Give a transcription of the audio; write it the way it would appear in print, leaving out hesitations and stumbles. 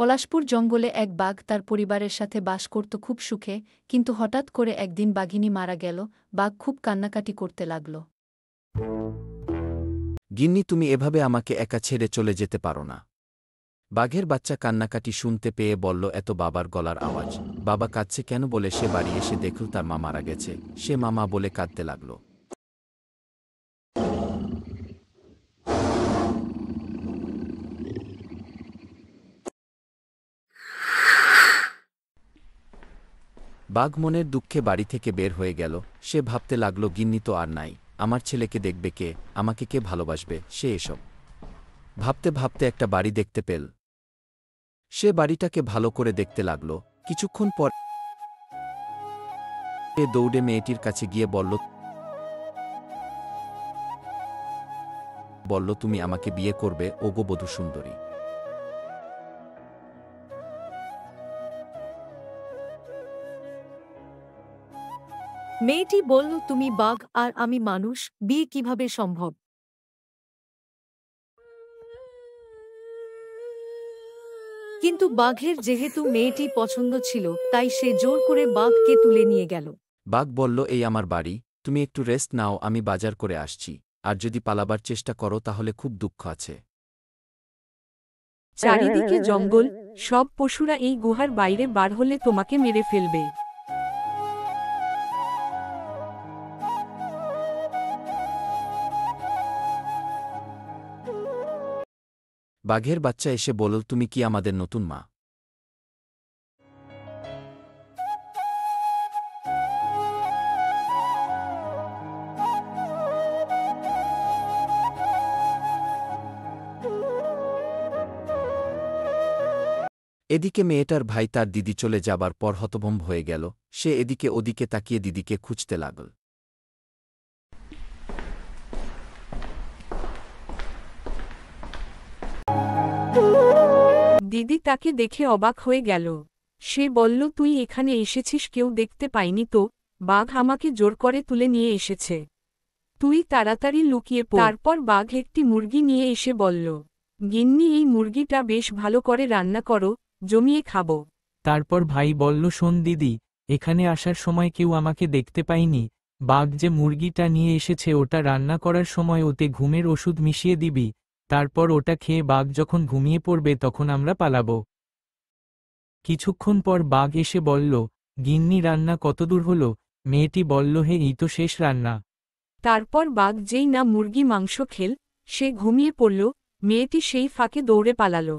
পলাশপুর জঙ্গলে এক বাঘ তার পরিবারের সাথে বাস করত খুব সুখে, কিন্তু হঠাৎ করে একদিন বাঘিনী মারা গেল। বাঘ খুব কান্নাকাটি করতে লাগল। গিন্নি, তুমি এভাবে আমাকে একা ছেড়ে চলে যেতে পারো না। বাঘের বাচ্চা কান্নাকাটি শুনতে পেয়ে বলল, এত বাবার গলার আওয়াজ, বাবা কাঁদছে কেন? বলে সে বাড়ি এসে দেখল তার মা মারা গেছে। সে মামা বলে কাঁদতে লাগল। বাঘ মনের দুঃখে বাড়ি থেকে বের হয়ে গেল। সে ভাবতে লাগল, গিন্নি তো আর নাই, আমার ছেলেকে দেখবে কে, আমাকে কে ভালোবাসবে? সে এসব ভাবতে ভাবতে একটা বাড়ি দেখতে পেল। সে বাড়িটাকে ভালো করে দেখতে লাগল। কিছুক্ষণ পর সে দৌড়ে মেয়েটির কাছে গিয়ে বলল, তুমি আমাকে বিয়ে করবে? ওগো বধূ সুন্দরী। মেয়েটি বলল, তুমি বাঘ আর আমি মানুষ, বিয়ে কিভাবে সম্ভব? কিন্তু বাঘের যেহেতু মেয়েটি পছন্দ ছিল, তাই সে জোর করে বাঘকে তুলে নিয়ে গেল। বাঘ বলল, এই আমার বাড়ি, তুমি একটু রেস্ট নাও, আমি বাজার করে আসছি। আর যদি পালাবার চেষ্টা করো তাহলে খুব দুঃখ আছে। চারিদিকে জঙ্গল, সব পশুরা এই গুহার বাইরে বার হলে তোমাকে মেরে ফেলবে। বাঘের বাচ্চা এসে বলল, তুমি কি আমাদের নতুন মা? এদিকে মেয়েটার ভাই তার দিদি চলে যাবার পর হতভম্ব হয়ে গেল। সে এদিকে ওদিকে তাকিয়ে দিদিকে খুঁজতে লাগল। দিদি তাকে দেখে অবাক হয়ে গেল। সে বলল, তুই এখানে এসেছিস, কেউ দেখতে পাইনি তো? বাঘ আমাকে জোর করে তুলে নিয়ে এসেছে, তুই তাড়াতাড়ি লুকিয়ে পড়। তারপর বাঘ একটি মুরগি নিয়ে এসে বলল, গিন্নি, এই মুরগিটা বেশ ভালো করে রান্না করো, জমিয়ে খাবো। তারপর ভাই বলল, শোন দিদি, এখানে আসার সময় কেউ আমাকে দেখতে পাইনি। বাঘ যে মুরগিটা নিয়ে এসেছে ওটা রান্না করার সময় ওতে ঘুমের ওষুধ মিশিয়ে দিবি, তারপর ওটা খেয়ে বাঘ যখন ঘুমিয়ে পড়বে তখন আমরা পালাবো। কিছুক্ষণ পর বাঘ এসে বলল, গিন্নি, রান্না কতদূর হলো? মেয়েটি বলল, হে, এই তো শেষ রান্না। তারপর বাঘ যেই না মুরগি মাংস খেল, সে ঘুমিয়ে পড়ল। মেয়েটি সেই ফাঁকে দৌড়ে পালাল।